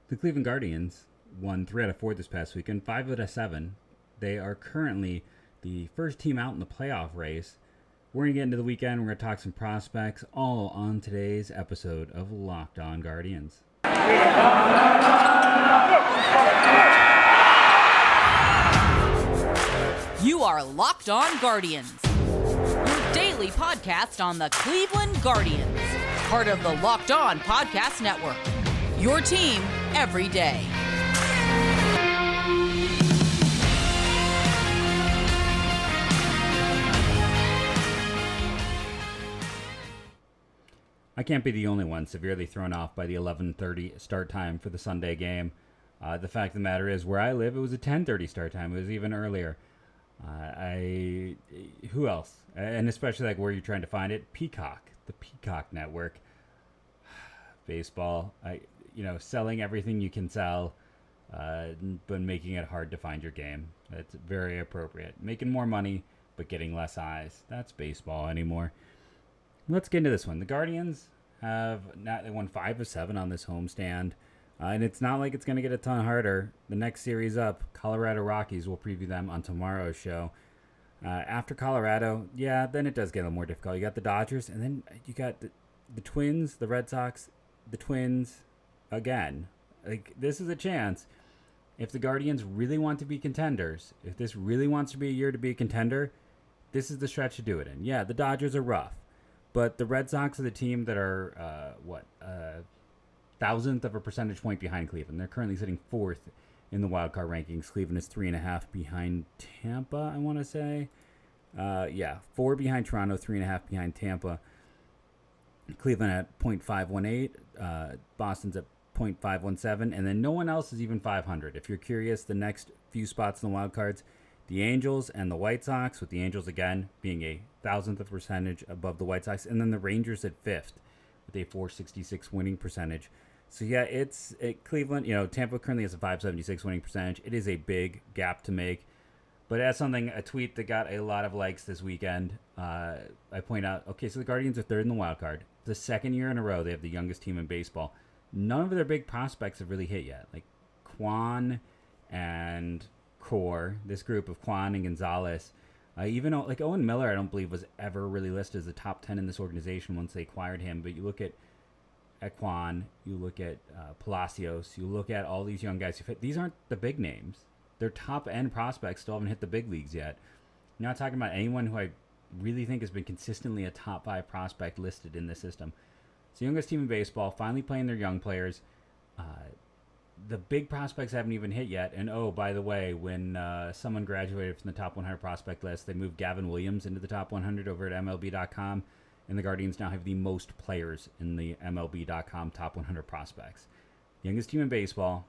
The Cleveland Guardians won 3 out of 4 this past weekend, 5 out of 7. They are currently the first team out in the playoff race. We're going to get into the weekend. We're going to talk some prospects, all on today's episode of Locked On Guardians. You are Locked On Guardians, your daily podcast on the Cleveland Guardians, part of the Locked On Podcast Network, your team every day. I can't be the only one severely thrown off by the 11:30 start time for the Sunday game. The fact of the matter is, where I live, it was a 10:30 start time. It was even earlier. Who else? And especially like where you're trying to find it, Peacock, the Peacock Network. Baseball, selling everything you can sell, but making it hard to find your game. That's very appropriate. Making more money, but getting less eyes. That's baseball anymore. Let's get into this one. The Guardians they won 5 of 7 on this homestand. And it's not like it's going to get a ton harder. The next series up, Colorado Rockies, we'll preview them on tomorrow's show. After Colorado, then it does get a little more difficult. You got the Dodgers, and then you got the Twins, the Red Sox, the Twins again. Like, this is a chance. If the Guardians really want to be contenders, if this really wants to be a year to be a contender, this is the stretch to do it in. Yeah, the Dodgers are rough. But the Red Sox are the team that are, thousandth of a percentage point behind Cleveland. They're currently sitting 4th in the wild card rankings. Cleveland is 3.5 behind Tampa, I want to say. 4 behind Toronto, 3.5 behind Tampa. Cleveland at .518. Boston's at .517. And then no one else is even 500. If you're curious, the next few spots in the wild cards, the Angels and the White Sox, with the Angels again being a thousandth of percentage above the White Sox, and then the Rangers at 5th with a .466 winning percentage. So it's Cleveland. Tampa currently has a .576 winning percentage. It is a big gap to make, but as a tweet that got a lot of likes this weekend, I point out, okay, so the Guardians are 3rd in the wild card. The second year in a row they have the youngest team in baseball. None of their big prospects have really hit yet, like Kwan and Core, this group of Kwan and Gonzalez. Even like Owen Miller, I don't believe was ever really listed as a top 10 in this organization once they acquired him. But you look at Kwan, you look at Palacios, you look at all these young guys who fit. These aren't the big names. Their top end prospects still haven't hit the big leagues yet. You're not talking about anyone who I really think has been consistently a top 5 prospect listed in this system. It's the youngest team in baseball, finally playing their young players. The big prospects haven't even hit yet. And by the way, when someone graduated from the top 100 prospect list, they moved Gavin Williams into the top 100 over at MLB.com. And the Guardians now have the most players in the MLB.com top 100 prospects. Youngest team in baseball,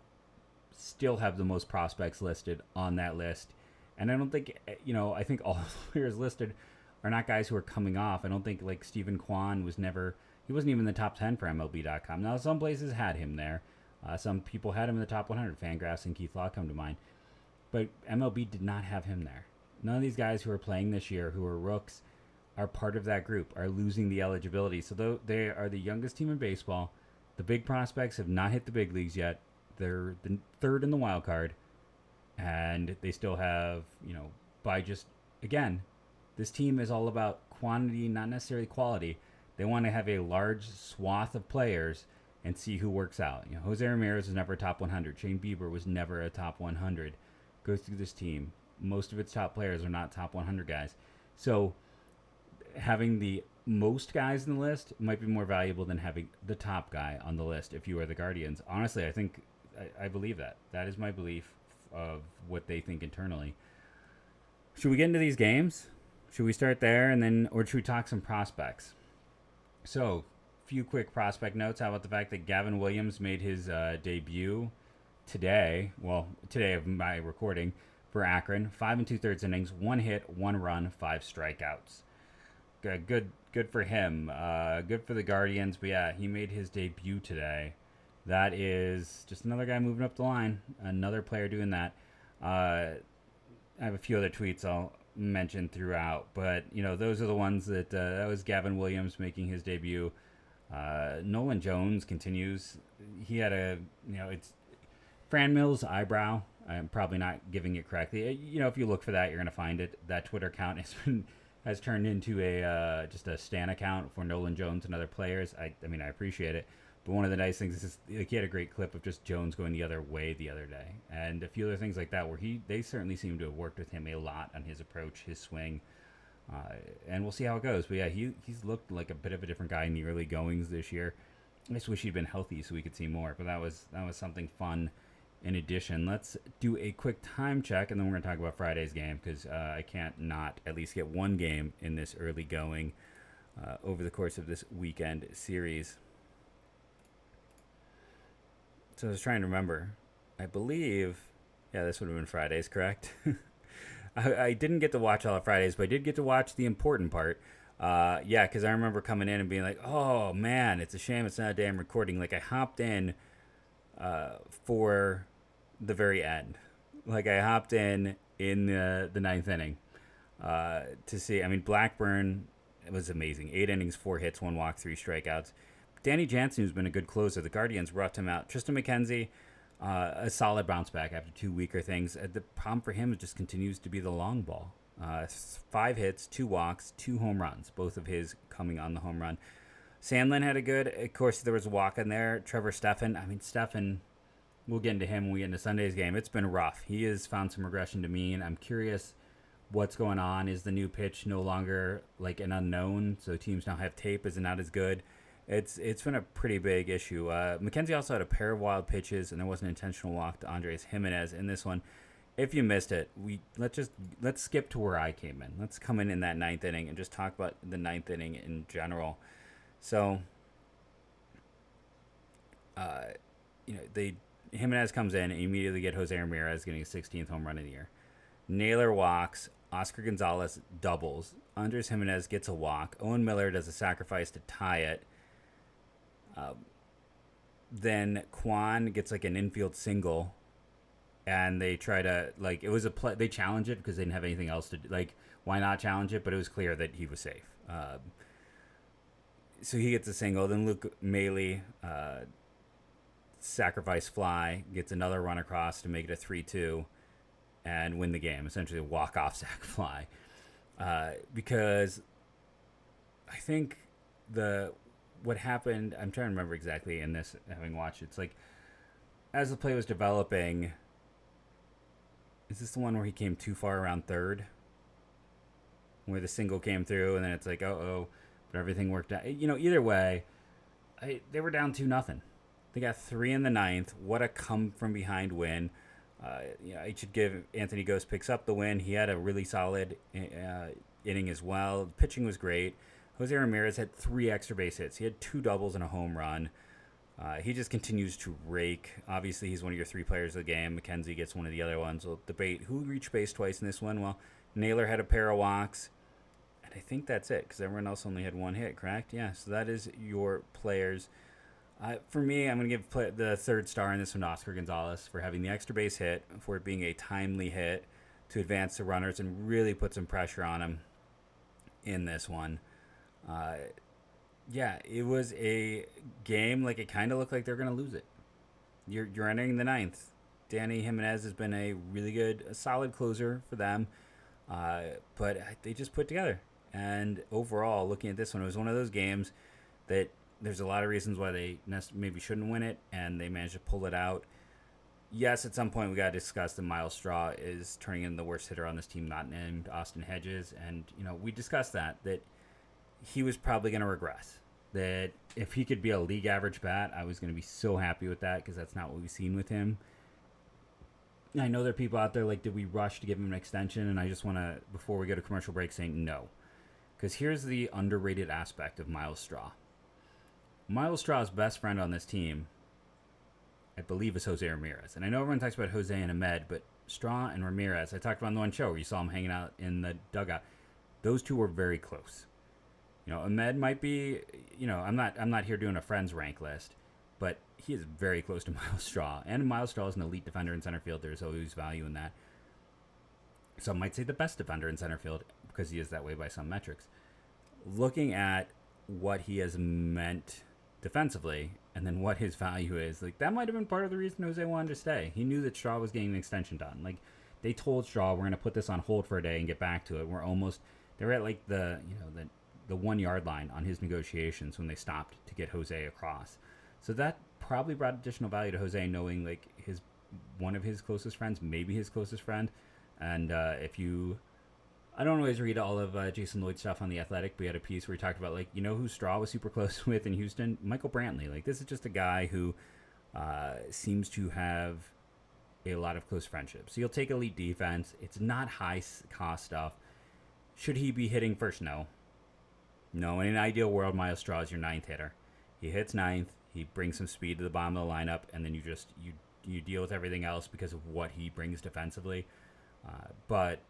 still have the most prospects listed on that list. And I don't think, I think all the players listed are not guys who are coming off. I don't think like Stephen Kwan he wasn't even in the top 10 for MLB.com. Now, some places had him there. Some people had him in the top 100. Fangraphs and Keith Law come to mind. But MLB did not have him there. None of these guys who are playing this year, who are rooks, are part of that group, are losing the eligibility. So they are the youngest team in baseball. The big prospects have not hit the big leagues yet. They're the 3rd in the wild card. And they still have, this team is all about quantity, not necessarily quality. They want to have a large swath of players and see who works out. Jose Ramirez was never a top 100. Shane Bieber was never a top 100. Goes through this team. Most of its top players are not top 100 guys. So having the most guys in the list might be more valuable than having the top guy on the list if you are the Guardians. Honestly, I believe that. That is my belief of what they think internally. Should we get into these games? Should we start there or should we talk some prospects? So, few quick prospect notes. How about the fact that Gavin Williams made his debut today of my recording, for Akron. 5 2/3 innings, 1 hit, 1 run, 5 strikeouts. Good for him. Good for the Guardians. But he made his debut today. That is just another guy moving up the line. Another player doing that. I have a few other tweets I'll mention throughout, but those are the ones that was Gavin Williams making his debut. Nolan Jones continues. He had Fran Mills eyebrow. I'm probably not giving it correctly. If you look for that, you're gonna find it. That Twitter account has turned into a just a stan account for Nolan Jones and other players. I mean, I appreciate it. But one of the nice things is he had a great clip of just Jones going the other way the other day, and a few other things like that where they certainly seem to have worked with him a lot on his approach, his swing, and we'll see how it goes. But yeah, he's looked like a bit of a different guy in the early goings this year. I just wish he'd been healthy so we could see more. But that was something fun. In addition, let's do a quick time check, and then we're going to talk about Friday's game because I can't not at least get one game in this early going over the course of this weekend series. So I was trying to remember. I believe, this would have been Fridays, correct? I didn't get to watch all of Fridays, but I did get to watch the important part. Because I remember coming in and being like, oh, man, it's a shame it's not a day I'm recording. Like, I hopped in for the very end. Like, I hopped in the ninth inning to see. I mean, Blackburn, it was amazing. 8 innings, 4 hits, 1 walk, 3 strikeouts. Danny Jansen, who's been a good closer, the Guardians brought him out. Tristan McKenzie, a solid bounce back after 2 weaker things. The problem for him just continues to be the long ball. 5 hits, 2 walks, 2 home runs, both of his coming on the home run. Sandlin had a good, of course, there was a walk in there. Trevor Stephan, we'll get into him when we get into Sunday's game. It's been rough. He has found some regression to mean. I'm curious what's going on. Is the new pitch no longer like an unknown? So teams now have tape. Is it not as good? It's been a pretty big issue. McKenzie also had a pair of wild pitches, and there was an intentional walk to Andres Jimenez in this one. If you missed it, let's skip to where I came in. Let's come in that ninth inning and just talk about the ninth inning in general. So, Jimenez comes in and immediately get Jose Ramirez getting his 16th home run of the year. Naylor walks. Oscar Gonzalez doubles. Andres Jimenez gets a walk. Owen Miller does a sacrifice to tie it. Then Kwan gets like an infield single, and they try to they challenge it because they didn't have anything else to do. Like, why not challenge it? But it was clear that he was safe. So he gets a single. Then Luke Maley, sacrifice fly, gets another run across to make it a 3-2 and win the game. Essentially a walk-off sac fly. Because I think what happened, I'm trying to remember exactly in this, having watched it. It's like, as the play was developing, is this the one where he came too far around third? Where the single came through, and then it's like, but everything worked out. Either way, they were down 2-0. They got 3 in the ninth. What a come from behind win. I should give Anthony Ghost picks up the win. He had a really solid inning as well. The pitching was great. Jose Ramirez had 3 extra base hits. He had 2 doubles and a home run. He just continues to rake. Obviously, he's one of your 3 players of the game. McKenzie gets one of the other ones. We'll debate who reached base twice in this one. Well, Naylor had a pair of walks. And I think that's it, because everyone else only had 1 hit, correct? Yeah, so that is your players. For me, I'm going to give the 3rd star in this one to Oscar Gonzalez for having the extra base hit, for it being a timely hit to advance the runners and really put some pressure on him in this one. It was a game, like, it kind of looked like they're going to lose it. You're entering the ninth. Danny Jimenez has been a really good, solid closer for them, but they just put together. And overall, looking at this one, it was one of those games that there's a lot of reasons why they maybe shouldn't win it, and they managed to pull it out. Yes, at some point we got to discuss that Miles Straw is turning into the worst hitter on this team, not named Austin Hedges. And, we discussed that he was probably going to regress. That if he could be a league average bat, I was going to be so happy with that, because that's not what we've seen with him. I know there are people out there like, did we rush to give him an extension? And I just want to, before we go to commercial break, saying no. Because here's the underrated aspect of Miles Straw. Miles Straw's best friend on this team, I believe, is Jose Ramirez. And I know everyone talks about Jose and Ahmed, but Straw and Ramirez, I talked about on the one show where you saw him hanging out in the dugout. Those two were very close. Ahmed might be, I'm not here doing a friends rank list, but he is very close to Miles Straw. And Miles Straw is an elite defender in center field. There's always value in that. Some might say the best defender in center field, because he is that way by some metrics. Looking at what he has meant defensively, and then what his value is. Like, that might have been part of the reason Jose wanted to stay. He knew that Straw was getting an extension done. Like, they told Straw, we're going to put this on hold for a day and get back to it. They're at like the 1 yard line on his negotiations when they stopped to get Jose across. So that probably brought additional value to Jose, knowing like one of his closest friends, maybe his closest friend. And I don't always read all of Jason Lloyd's stuff on The Athletic, but he had a piece where he talked about, like, you know who Straw was super close with in Houston? Michael Brantley. Like, this is just a guy who seems to have a lot of close friendships. So you'll take elite defense. It's not high cost stuff. Should he be hitting first? No. No, in an ideal world, Miles Straw is your 9th hitter. He hits 9th. He brings some speed to the bottom of the lineup, and then you deal with everything else because of what he brings defensively. But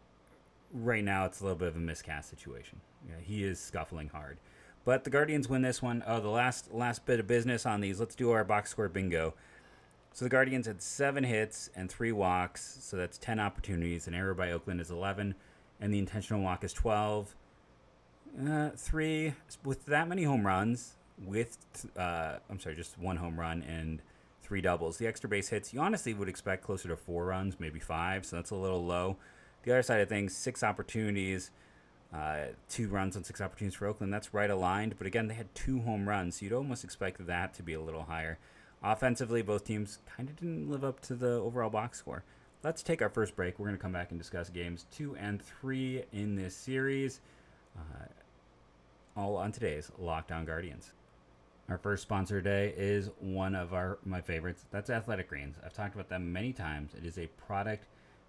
right now, it's a little bit of a miscast situation. Yeah, he is scuffling hard. But the Guardians win this one. Oh, the last bit of business on these. Let's do our box score bingo. So the Guardians had 7 hits and 3 walks, so that's 10 opportunities. An error by Oakland is 11, and the intentional walk is 12. 3 with that many home runs, just 1 home run and 3 doubles. The extra base hits, you honestly would expect closer to 4 runs, maybe 5, so that's a little low. The other side of things, 6 opportunities, 2 runs on 6 opportunities for Oakland. That's right aligned, but again, they had 2 home runs, so you'd almost expect that to be a little higher. Offensively, both teams kind of didn't live up to the overall box score. Let's take our first break. We're going to come back and discuss games 2 and 3 in this series, all on today's Locked On Guardians. Our first sponsor today is one of my favorites. That's Athletic Greens. I've talked about them many times. It is a product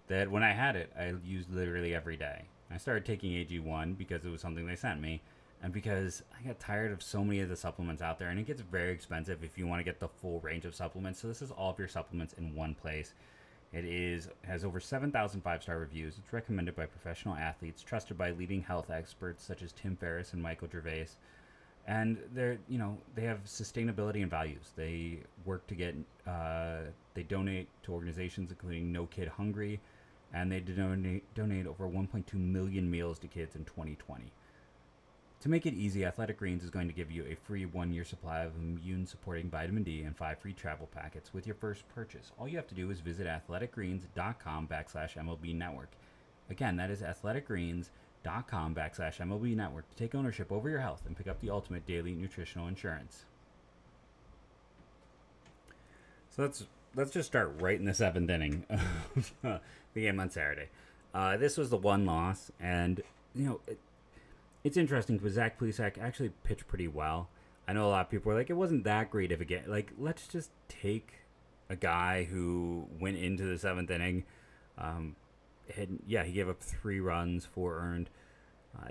that when I had it, I used literally every day. I started taking AG1 because it was something they sent me, and because I got tired of so many of the supplements out there, and it gets very expensive if you want to get the full range of supplements. So this is all of your supplements in one place. It has over 7,000 5-star reviews. It's recommended by professional athletes, trusted by leading health experts such as Tim Ferriss and Michael Gervais. And they have sustainability and values. They work to get, they donate to organizations including No Kid Hungry, and they donate over 1.2 million meals to kids in 2020. To make it easy, Athletic Greens is going to give you a free 1-year supply of immune-supporting vitamin D and 5 free travel packets with your first purchase. All you have to do is visit athleticgreens.com/MLB Network. Again, that is athleticgreens.com/MLB Network to take ownership over your health and pick up the ultimate daily nutritional insurance. So let's just start right in the 7th inning of the game on Saturday. This was the one loss, and it's interesting because Zach Plesac actually pitched pretty well. I know a lot of people were like, it wasn't that great of a game. Like, let's just take a guy who went into the 7th inning. He gave up 3 runs, 4 earned.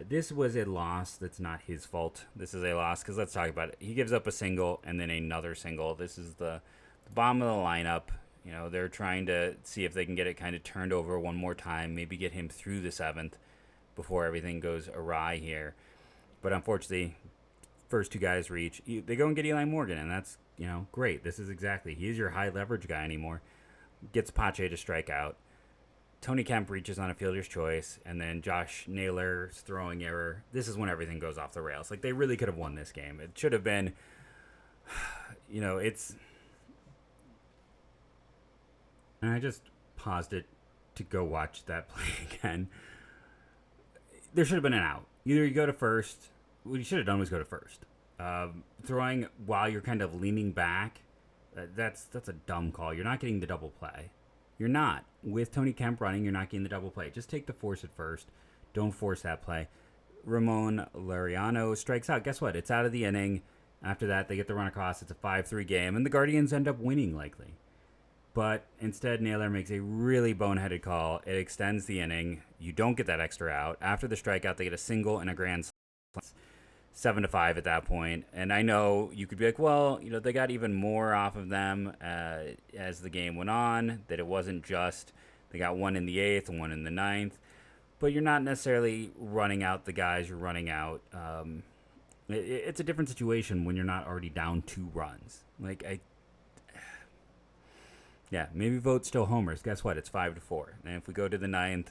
This was a loss that's not his fault. This is a loss because let's talk about it. He gives up a single and then another single. This is the bottom of the lineup. They're trying to see if they can get it kind of turned over one more time, maybe get him through the 7th before everything goes awry here. But unfortunately, first 2 guys reach. They go and get Eli Morgan, and that's, great. This is exactly, he is your high leverage guy anymore. Gets Pache to strike out. Tony Kemp reaches on a fielder's choice, and then Josh Naylor's throwing error. This is when everything goes off the rails. Like, they really could have won this game. It should have been, it's... And I just paused it to go watch that play again. There should have been an out. Either you go to first. What you should have done was go to first. Throwing while you're kind of leaning back, that's a dumb call. You're not getting the double play. You're not. With Tony Kemp running, you're not getting the double play. Just take the force at first. Don't force that play. Ramon Laureano strikes out. Guess what? It's out of the inning. After that, they get the run across. It's a 5-3 game, and the Guardians end up winning likely. But instead, Naylor makes a really boneheaded call. It extends the inning. You don't get that extra out. After the strikeout, they get a single and a grand slam. 7-5 at that point. And I know you could be like, well, they got even more off of them as the game went on, that it wasn't just they got 1 in the 8th and 1 in the 9th. But you're not necessarily running out the guys you're running out. It's a different situation when you're not already down 2 runs. Maybe vote still homers. Guess what? It's 5-4. And if we go to the 9th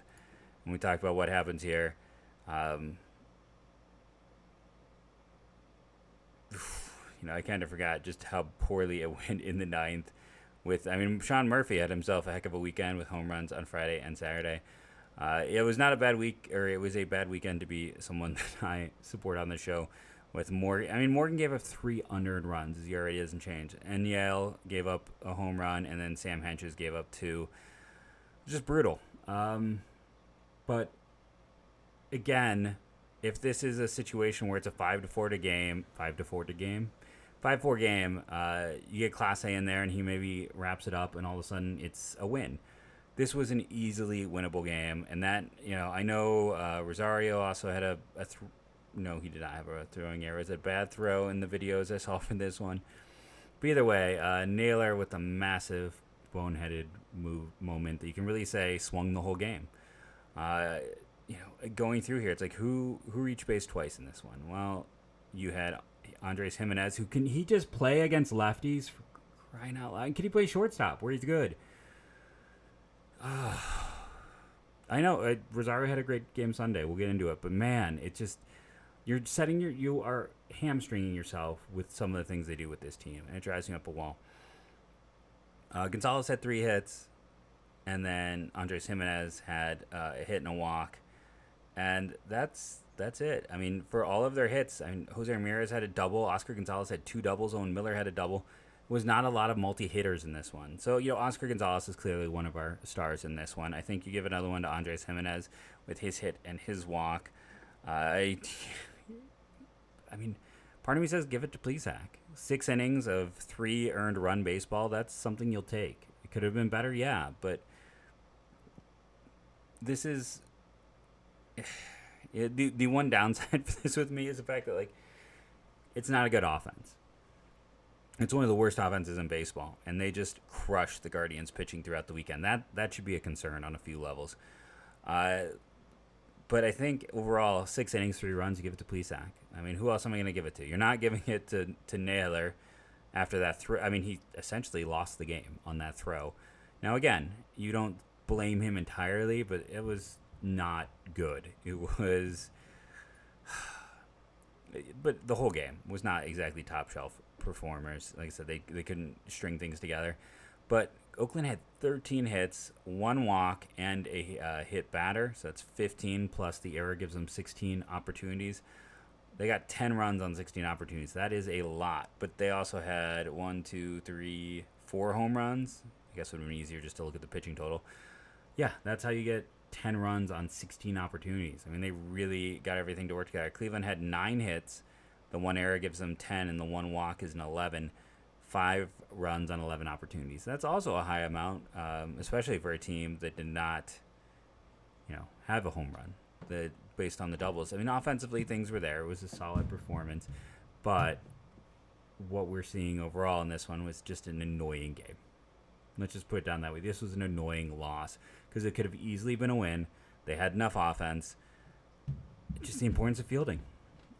and we talk about what happens here, I kind of forgot just how poorly it went in the ninth. Sean Murphy had himself a heck of a weekend with home runs on Friday and Saturday. It was not a bad week, or it was a bad weekend to be someone that I support on the show. With Morgan, Morgan gave up 3 unearned runs. His ERA doesn't change. And Yale gave up a home run, and then Sam Henches gave up 2. Just brutal. But again, if this is a situation where it's a 5-4 game, you get Class A in there, and he maybe wraps it up, and all of a sudden it's a win. This was an easily winnable game, and that, I know Rosario also had no, he did not have a throwing error. It was a bad throw in the videos I saw for this one. But either way, Naylor with a massive boneheaded moment that you can really say swung the whole game. Going through here, it's like who reached base twice in this one? Well, you had Andres Jimenez, can he just play against lefties? For crying out loud. Can he play shortstop where he's good? I know Rosario had a great game Sunday. We'll get into it, but man, it's just you are hamstringing yourself with some of the things they do with this team, and it drives me up a wall. Gonzalez had 3 hits, and then Andres Jimenez had a hit and a walk, and that's it. For all of their hits, Jose Ramirez had a double, Oscar Gonzalez had 2 doubles, Owen Miller had a double. Was not a lot of multi-hitters in this one. So, Oscar Gonzalez is clearly one of our stars in this one. I think you give another one to Andres Jimenez with his hit and his walk. Part of me says give it to Plesac. 6 innings of 3 earned run baseball, that's something you'll take. It could have been better, yeah, but this is... The one downside for this with me is the fact that, it's not a good offense. It's one of the worst offenses in baseball, and they just crushed the Guardians pitching throughout the weekend. That should be a concern on a few levels. But I think overall, 6 innings, 3 runs, you give it to Plesac. Who else am I going to give it to? You're not giving it to Naylor after that throw. He essentially lost the game on that throw. Now, again, you don't blame him entirely, but it was not good. It was... But the whole game was not exactly top shelf performers. Like I said, they couldn't string things together. But Oakland had 13 hits, 1 walk, and a hit batter. So that's 15 plus the error gives them 16 opportunities. They got 10 runs on 16 opportunities. That is a lot. But they also had 4 home runs. I guess it would have been easier just to look at the pitching total. Yeah, that's how you get 10 runs on 16 opportunities. They really got everything to work together. Cleveland had 9 hits. The 1 error gives them 10, and the 1 walk is an 11. 5 runs on 11 opportunities. That's also a high amount, especially for a team that did not, have a home run based on the doubles. Offensively, things were there. It was a solid performance. But what we're seeing overall in this one was just an annoying game. Let's just put it down that way. This was an annoying loss because it could have easily been a win. They had enough offense. Just the importance of fielding.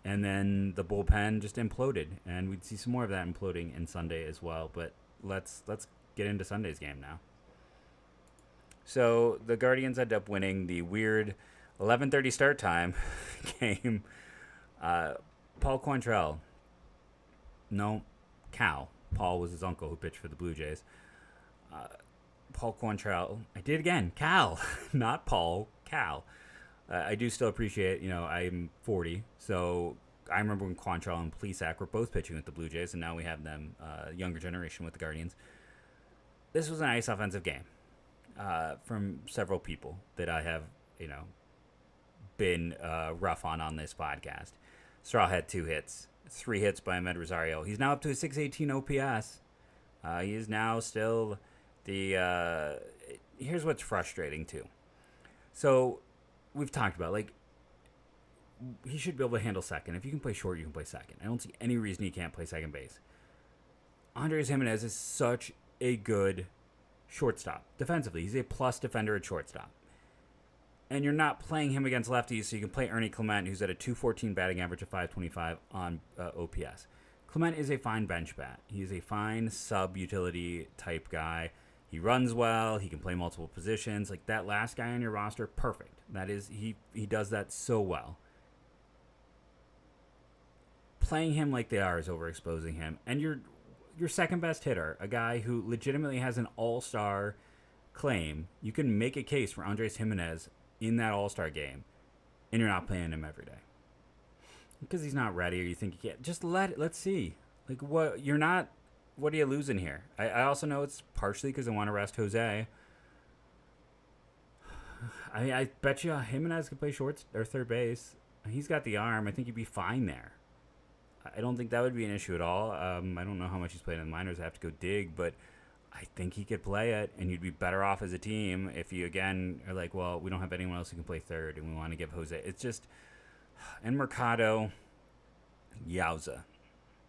And then the bullpen just imploded, and we'd see some more of that imploding in Sunday as well. But let's get into Sunday's game now. So the Guardians ended up winning the weird 11:30 start time game. Paul Quantrill. No, Cal. Paul was his uncle who pitched for the Blue Jays. Paul Quantrill. I did it again. Cal, not Paul. Cal. I do still appreciate, I'm 40, so I remember when Quantrill and Plesac were both pitching with the Blue Jays, and now we have them, younger generation with the Guardians. This was a nice offensive game from several people that I have, been rough on this podcast. Straw had 2 hits, 3 hits by Ahmed Rosario. He's now up to a 618 OPS. He is now still the... here's what's frustrating, too. So... We've talked about, he should be able to handle second. If you can play short, you can play second. I don't see any reason he can't play second base. Andres Jimenez is such a good shortstop. Defensively, he's a plus defender at shortstop. And you're not playing him against lefties, so you can play Ernie Clement, who's at a 214 batting average of 525 on OPS. Clement is a fine bench bat. He's a fine sub-utility type guy. He runs well. He can play multiple positions. That last guy on your roster, perfect. That is, he does that so well. playing him like they are is overexposing him. And your second best hitter, a guy who legitimately has an all-star claim, you can make a case for Andres Gimenez in that all-star game, and you're not playing him every day because he's not ready, or you think you can't. Just let's see. Like, what are you losing here? I also know it's partially because I want to rest Jose. I bet you Gimenez could play short or third base. He's got the arm. I think he'd be fine there. I don't think that would be an issue at all. I don't know how much he's played in the minors. I have to go dig, but I think he could play it, and you'd be better off as a team if you, again, are like, well, we don't have anyone else who can play third, and we want to give Jose. It's just, and Mercado, yowza.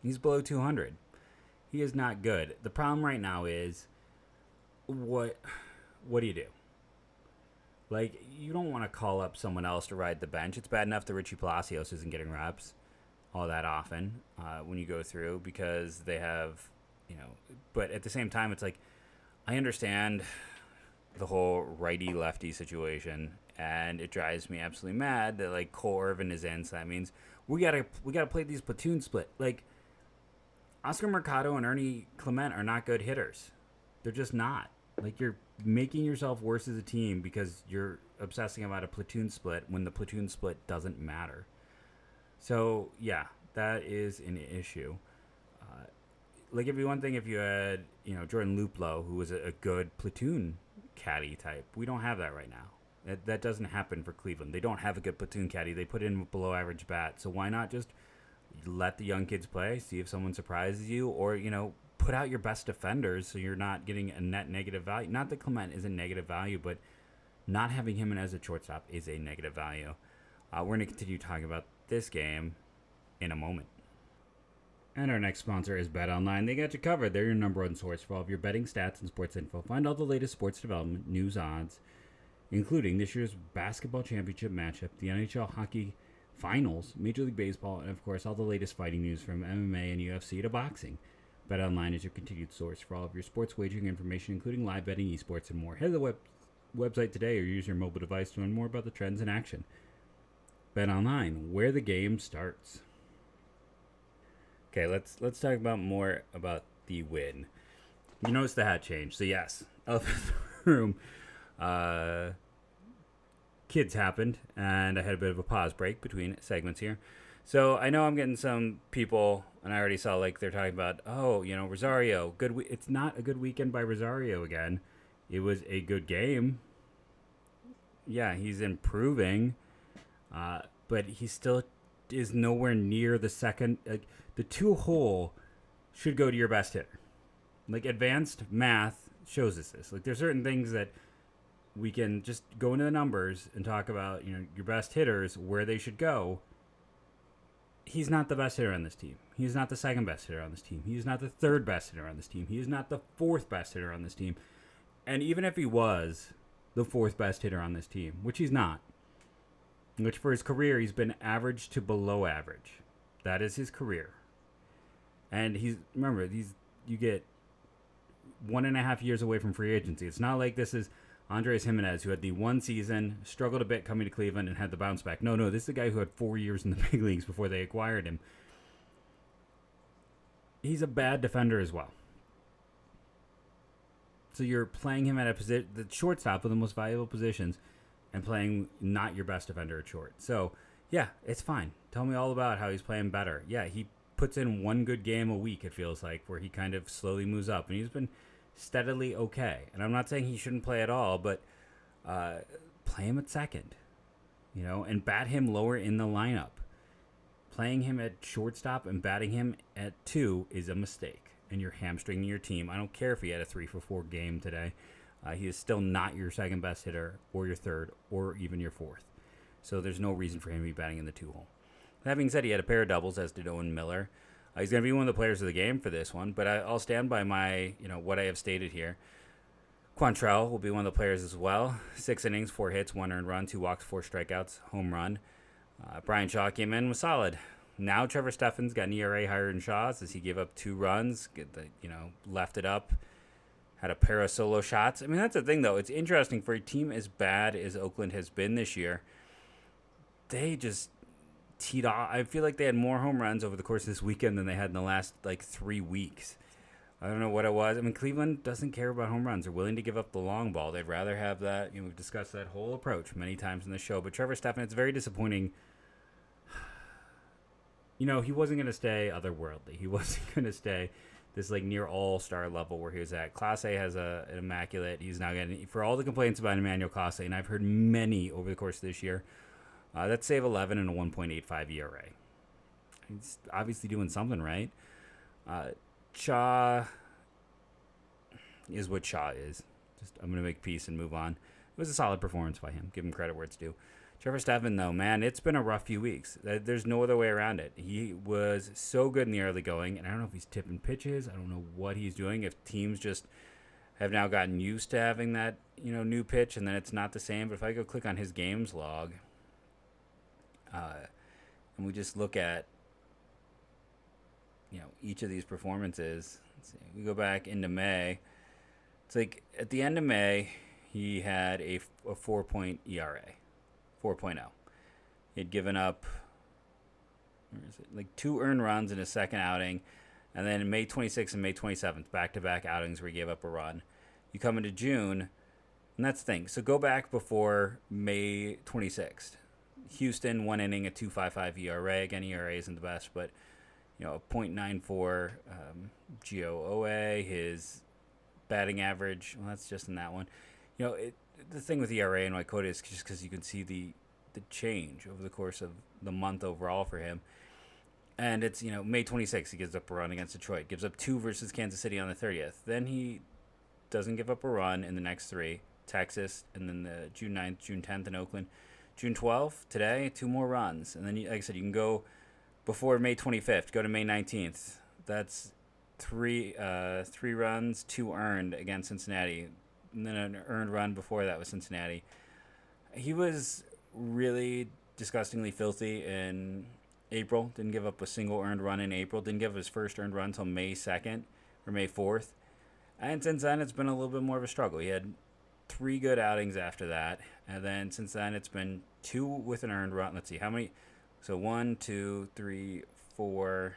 He's below 200. He is not good. The problem right now is, what do you do? Like, you don't want to call up someone else to ride the bench. It's bad enough that Richie Palacios isn't getting reps all that often when you go through, because they have, but at the same time, it's like, I understand the whole righty-lefty situation, and it drives me absolutely mad that, like, Cole Irvin is in, so that means we gotta play these platoon split. Like, Oscar Mercado and Ernie Clement are not good hitters. They're just not. Like, you're making yourself worse as a team because you're obsessing about a platoon split when the platoon split doesn't matter. So, yeah, that is an issue. Like, it'd be one thing if you had, Jordan Luplow, who was a good platoon caddy type. We don't have that right now. That doesn't happen for Cleveland. They don't have a good platoon caddy. They put in a below-average bat. So why not just let the young kids play, see if someone surprises you, or, put out your best defenders so you're not getting a net negative value. Not that Clement is a negative value, but not having him in as a shortstop is a negative value. We're going to continue talking about this game in a moment. And our next sponsor is BetOnline. They got you covered. They're your number one source for all of your betting stats and sports info. Find all the latest sports development, news, odds, including this year's basketball championship matchup, the NHL hockey finals, Major League Baseball, and of course all the latest fighting news from MMA and UFC to boxing. BetOnline is your continued source for all of your sports wagering information, including live betting, esports, and more. Head to the website today or use your mobile device to learn more about the trends in action. BetOnline, where the game starts. Okay, let's talk about more about the win. You notice the hat change. So yes, elephant in the room. Kids happened, and I had a bit of a pause break between segments here. So I know I'm getting some people, and I already saw they're talking about, Rosario. It's not a good weekend by Rosario again. It was a good game. Yeah, he's improving, but he still is nowhere near the second. The 2-hole should go to your best hitter. Advanced math shows us this. There's certain things that we can just go into the numbers and talk about, your best hitters, where they should go. He's not the best hitter on this team. He's not the second best hitter on this team. He's not the third best hitter on this team. He is not the fourth best hitter on this team. And even if he was the fourth best hitter on this team, which he's not, which for his career he's been average to below average. That is his career. And you get 1.5 years away from free agency. It's not like this is Andres Gimenez, who had the one season, struggled a bit coming to Cleveland, and had the bounce back. No, this is a guy who had 4 years in the big leagues before they acquired him. He's a bad defender as well. So you're playing him at a position, the shortstop, of the most valuable positions, and playing not your best defender at short. So, yeah, it's fine. Tell me all about how he's playing better. Yeah, he puts in one good game a week, it feels like, where he kind of slowly moves up. And he's been steadily okay. And I'm not saying he shouldn't play at all, but play him at second, and bat him lower in the lineup. Playing him at shortstop and batting him at 2 is a mistake, and you're hamstringing your team. I don't care if he had a 3-for-4 game today. He is still not your second best hitter, or your third, or even your fourth. So there's no reason for him to be batting in the 2-hole. That being said, he had a pair of doubles, as did Owen Miller. He's going to be one of the players of the game for this one, but I'll stand by my, what I have stated here. Quantrell will be one of the players as well. 6 innings, 4 hits, 1 earned run, 2 walks, 4 strikeouts, home run. Brian Shaw came in, was solid. Now Trevor Steffen's got an ERA higher than Shaw's, as he gave up 2 runs, left it up, had a pair of solo shots. I mean, that's the thing, though. It's interesting for a team as bad as Oakland has been this year. They just teed off. I feel like they had more home runs over the course of this weekend than they had in the last 3 weeks. I don't know what it was. I mean, Cleveland doesn't care about home runs. They're willing to give up the long ball. They'd rather have that. We've discussed that whole approach many times in the show. But Trevor Stephan, it's very disappointing. He wasn't going to stay otherworldly. He wasn't going to stay this near all-star level where he was at. Clase has an immaculate. He's now getting, for all the complaints about Emmanuel Clase, and I've heard many over the course of this year, that's save 11 and a 1.85 ERA. He's obviously doing something right. Cha is what Cha is. I'm going to make peace and move on. It was a solid performance by him. Give him credit where it's due. Trevor Stephan, though, man, it's been a rough few weeks. There's no other way around it. He was so good in the early going, and I don't know if he's tipping pitches. I don't know what he's doing. If teams just have now gotten used to having that, new pitch, and then it's not the same. But if I go click on his games log, and we just look at, each of these performances. Let's see. We go back into May. It's at the end of May, he had a 4-point ERA. 4.0. He'd given up 2 earned runs in his second outing, and then May 26th and May 27th, back-to-back outings where he gave up a run. You come into June, and that's the thing. So go back before May 26th. Houston, 1 inning, a 2.55 ERA. Again, ERA isn't the best, but a .94 GOA. His batting average, well, that's just in that one. The thing with ERA and Waikota is just because you can see the change over the course of the month overall for him. And it's, May 26th, he gives up a run against Detroit. Gives up 2 versus Kansas City on the 30th. Then he doesn't give up a run in the next 3. Texas, and then the June 9th, June 10th in Oakland. June 12th, today, 2 more runs. And then, like I said, you can go before May 25th, go to May 19th. That's 3 runs, 2 earned against Cincinnati. And then an earned run before that was Cincinnati. He was really disgustingly filthy in April. Didn't give up a single earned run in April. Didn't give up his first earned run until May 2nd or May 4th. And since then, it's been a little bit more of a struggle. He had 3 good outings after that. And then since then, it's been 2 with an earned run. Let's see, how many? So 1, 2, 3, 4,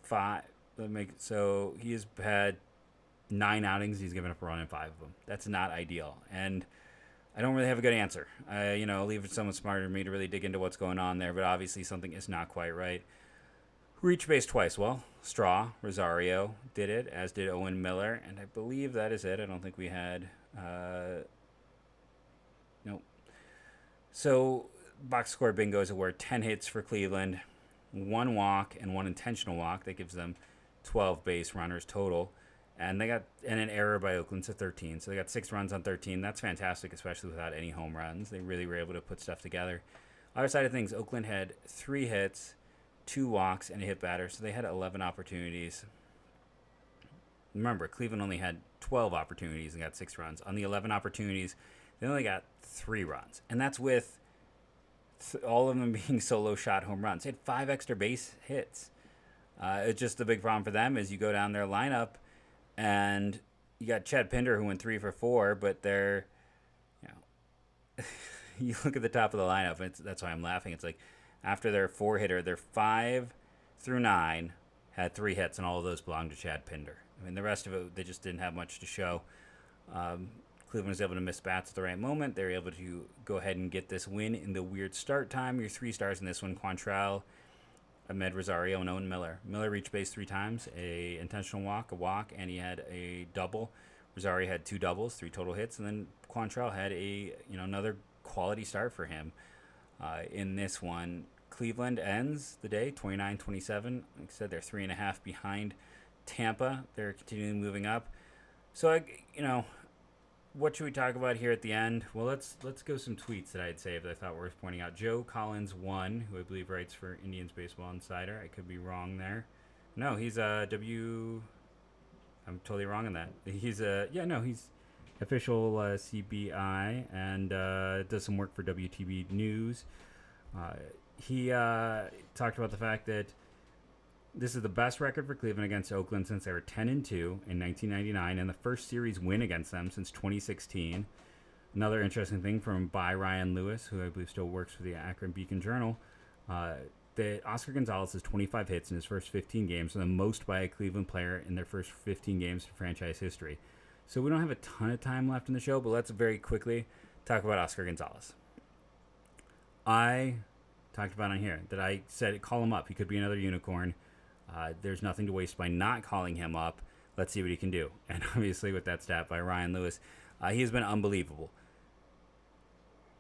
5. So he has had 9 outings. He's given up a run in 5 of them. That's not ideal. And I don't really have a good answer. I'll leave it to someone smarter than me to really dig into what's going on there. But obviously something is not quite right. Who reached base twice? Well, Straw, Rosario did it, as did Owen Miller. And I believe that is it. I don't think we had... Nope. So box score bingo is award 10 hits for Cleveland, 1 walk and 1 intentional walk. That gives them 12 base runners total. And they got an error by Oakland, so 13. So they got 6 runs on 13. That's fantastic, especially without any home runs. They really were able to put stuff together. Other side of things, Oakland had 3 hits, 2 walks, and a hit batter. So they had 11 opportunities. Remember, Cleveland only had 12 opportunities and got 6 runs. On the 11 opportunities, they only got 3 runs. And that's with all of them being solo shot home runs. They had 5 extra base hits. It's just the big problem for them is you go down their lineup, and you got Chad Pinder who went 3 for 4, but they're, you look at the top of the lineup, and that's why I'm laughing. It's after their 4-hitter, their 5 through 9 had 3 hits, and all of those belonged to Chad Pinder. I mean, the rest of it, they just didn't have much to show. Cleveland was able to miss bats at the right moment. They were able to go ahead and get this win in the weird start time. Your 3 stars in this one, Quantrill, Ahmed Rosario, and Owen Miller. Miller reached base 3 times, a intentional walk, a walk, and he had a double. Rosario had 2 doubles, 3 total hits, and then Quantrill had another quality start for him. In this one, Cleveland ends the day 29-27. Like I said, they're 3.5 behind Tampa. They're continuing moving up. So, what should we talk about here at the end? Well, let's go some tweets that I had saved that I thought were worth pointing out. Joe Collins 1, who I believe writes for Indians Baseball Insider. I could be wrong there. No, he's I'm totally wrong on that. He's he's official CBI and does some work for WTB News. He talked about the fact that this is the best record for Cleveland against Oakland since they were 10-2 in 1999, and the first series win against them since 2016. Another interesting thing from by Ryan Lewis, who I believe still works for the Akron Beacon Journal, that Oscar Gonzalez has 25 hits in his first 15 games, and the most by a Cleveland player in their first 15 games in franchise history. So we don't have a ton of time left in the show, but let's very quickly talk about Oscar Gonzalez. I talked about on here that I said call him up. He could be another unicorn. There's nothing to waste by not calling him up. Let's see what he can do. And obviously with that stat by Ryan Lewis, he has been unbelievable.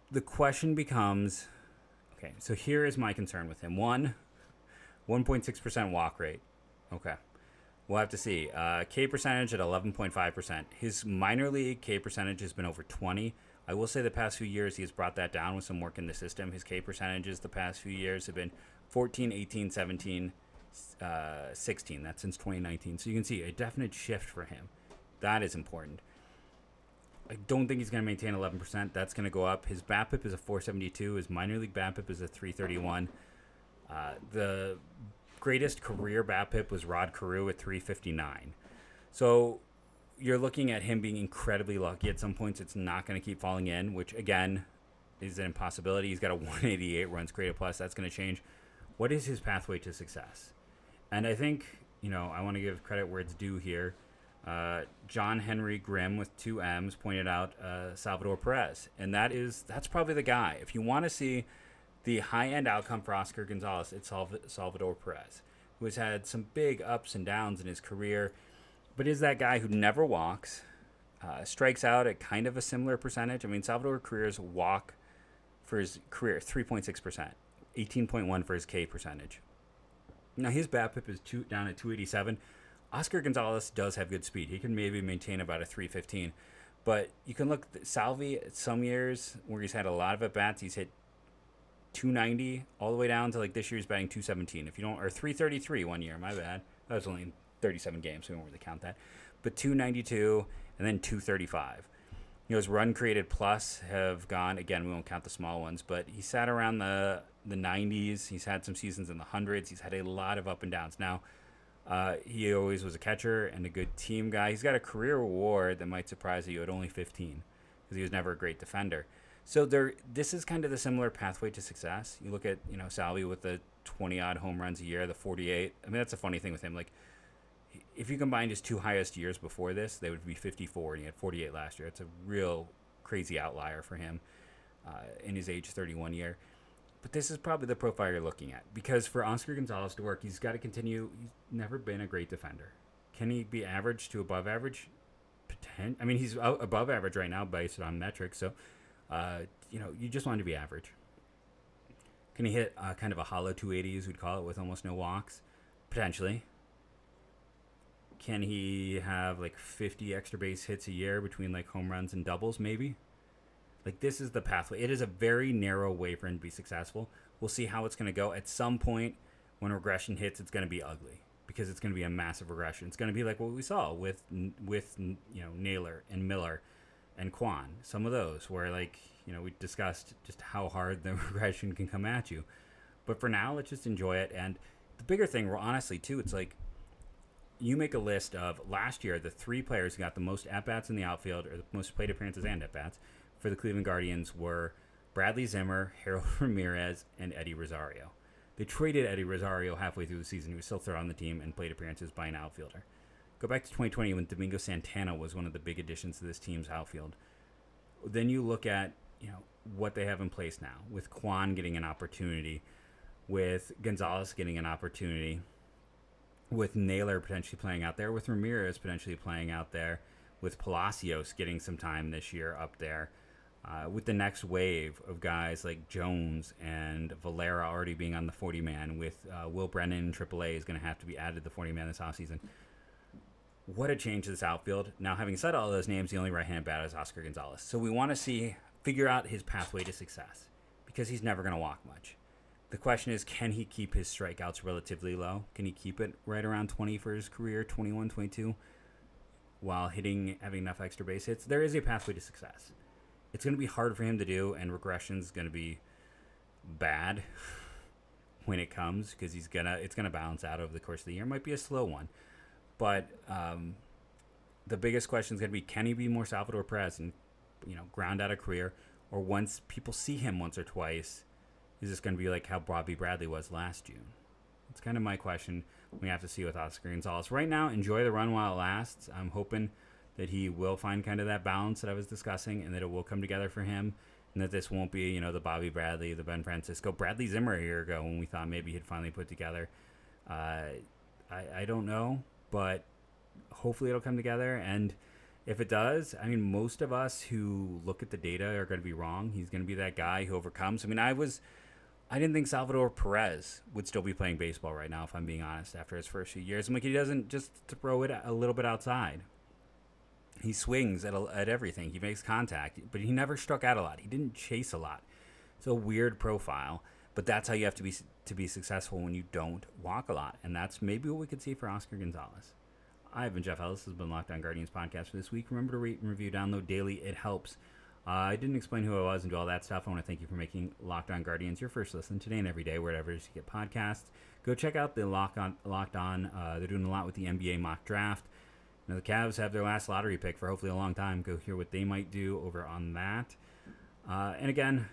The question becomes, okay, so here is my concern with him. 1.6% walk rate. Okay. We'll have to see. K percentage at 11.5%. His minor league K percentage has been over 20. I will say the past few years he has brought that down with some work in the system. His K percentages the past few years have been 14, 18, 17, 16. That's since 2019. So you can see a definite shift for him. That is important. I don't think he's going to maintain 11%. That's going to go up. His BABIP is a 472. His minor league BABIP is a 331. The greatest career BABIP was Rod Carew at 359. So you're looking at him being incredibly lucky. At some points, it's not going to keep falling in, which, again, is an impossibility. He's got a 188 runs created plus. That's going to change. What is his pathway to success? And I think, I want to give credit where it's due here. John Henry Grimm with 2 M's pointed out Salvador Perez. And that's probably the guy. If you want to see the high-end outcome for Oscar Gonzalez, it's Salvador Perez, who has had some big ups and downs in his career, but is that guy who never walks, strikes out at kind of a similar percentage. I mean, Salvador Perez's walk for his career, 3.6%, 18.1 for his K percentage. Now, his BABIP is down at 287. Oscar Gonzalez does have good speed. He can maybe maintain about a 315. But you can look at Salvi at some years where he's had a lot of at-bats. He's hit 290 all the way down to this year he's batting 217. Or 333 one year, my bad. That was only in 37 games, so we don't really count that. But 292 and then 235. His run created plus have gone, again, we won't count the small ones, but he sat around the 90s. He's had some seasons in the hundreds. He's had a lot of up and downs. Now, he always was a catcher and a good team guy. He's got a career award that might surprise you at only 15 because he was never a great defender. So this is kind of the similar pathway to success. You look at, Salvi with the 20-odd home runs a year, the 48. I mean, that's a funny thing with him. If you combined his 2 highest years before this, they would be 54, and he had 48 last year. It's a real crazy outlier for him in his age 31 year. But this is probably the profile you're looking at. Because for Oscar Gonzalez to work, he's got to continue. He's never been a great defender. Can he be average to above average? I mean, he's above average right now based on metrics. So, you just want him to be average. Can he hit kind of a hollow 280, as we'd call it, with almost no walks? Potentially. Can he have 50 extra base hits a year between home runs and doubles? Maybe. This is the pathway. It is a very narrow way for him to be successful. We'll see how it's going to go. At some point, when regression hits, it's going to be ugly because it's going to be a massive regression. It's going to be like what we saw with Naylor and Miller and Kwan. Some of those where we discussed just how hard the regression can come at you. But for now, let's just enjoy it. And the bigger thing, honestly, too, it's you make a list of last year the 3 players who got the most at-bats in the outfield or the most plate appearances and at-bats for the Cleveland Guardians were Bradley Zimmer, Harold Ramirez, and Eddie Rosario. They traded Eddie Rosario halfway through the season. He was still third on the team and plate appearances by an outfielder. Go back to 2020 when Domingo Santana was one of the big additions to this team's outfield. Then you look at what they have in place now, with Kwan getting an opportunity, with Gonzalez getting an opportunity, with Naylor potentially playing out there, with Ramirez potentially playing out there, with Palacios getting some time this year up there, with the next wave of guys like Jones and Valera already being on the 40-man, with Will Brennan in AAA is going to have to be added to the 40-man this offseason. What a change to this outfield. Now, having said all those names, the only right-hand batter is Oscar Gonzalez. So we want to figure out his pathway to success because he's never going to walk much. The question is, can he keep his strikeouts relatively low? Can he keep it right around 20 for his career, 21, 22, while having enough extra base hits? There is a pathway to success. It's going to be hard for him to do, and regression is going to be bad when it comes because it's going to balance out over the course of the year. It might be a slow one. But the biggest question is going to be, can he be more Salvador Perez? And ground out a career, or once people see him once or twice, is this going to be like how Bobby Bradley was last June? It's kind of my question. We have to see with Oscar Gonzalez. Right now, enjoy the run while it lasts. I'm hoping that he will find kind of that balance that I was discussing, and that it will come together for him, and that this won't be, the Bobby Bradley, the Ben Francisco, Bradley Zimmer a year ago when we thought maybe he'd finally put together. I don't know, but hopefully it'll come together. And if it does, most of us who look at the data are going to be wrong. He's going to be that guy who overcomes. I didn't think Salvador Perez would still be playing baseball right now, if I'm being honest, after his first few years. He doesn't just throw it a little bit outside. He swings at everything. He makes contact, but he never struck out a lot. He didn't chase a lot. It's a weird profile, but that's how you have to be successful when you don't walk a lot. And that's maybe what we could see for Oscar Gonzalez. I've been Jeff Ellis. This has been Locked On Guardians podcast for this week. Remember to rate and review, download daily. It helps. I didn't explain who I was and do all that stuff. I want to thank you for making Locked On Guardians your first listen today and every day, wherever you get podcasts. Go check out the Locked On. They're doing a lot with the NBA mock draft. The Cavs have their last lottery pick for hopefully a long time. Go hear what they might do over on that. And again,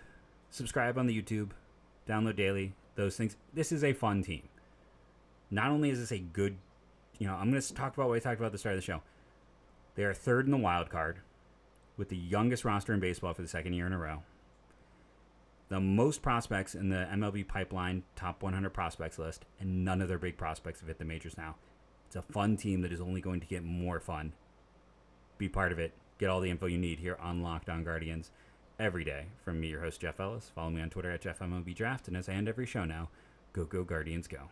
subscribe on the YouTube, download daily, those things. This is a fun team. Not only is this a good, I'm going to talk about what I talked about at the start of the show. They are third in the wild card, with the youngest roster in baseball for the second year in a row. The most prospects in the MLB Pipeline top 100 prospects list, and none of their big prospects have hit the majors now. It's a fun team that is only going to get more fun. Be part of it. Get all the info you need here on Locked On Guardians every day. From me, your host, Jeff Ellis. Follow me on Twitter at JeffMLBDraft. And as I end every show now, go Guardians go.